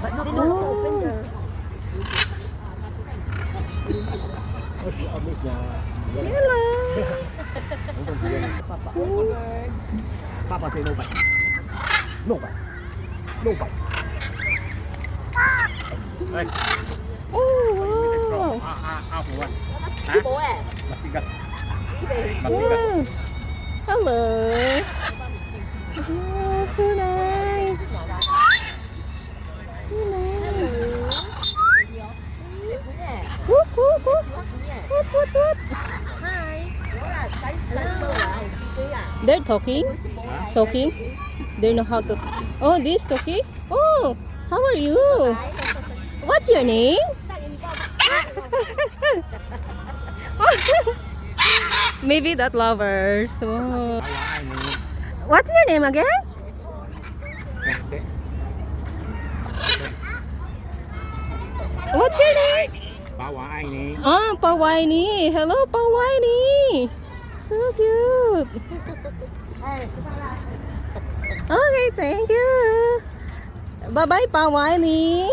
But not Hello. Papa say no bite. No bite. No bite. Hey. Oh, wow. For what? Bố à? Matigas. Wow. Hello. Oh, so nice. So nice. Whoop, whoop, whoop. Whoop, whoop, whoop. They're talking. Talking. They know how to. Oh, this talking. Oh, how are you? What's your name? Maybe that lovers. Oh. What's your name again? What's your name? Pawaini. Ah, Pawaini. Hello, Pawaini. So cute. Okay, thank you. Bye-bye, Pawaini.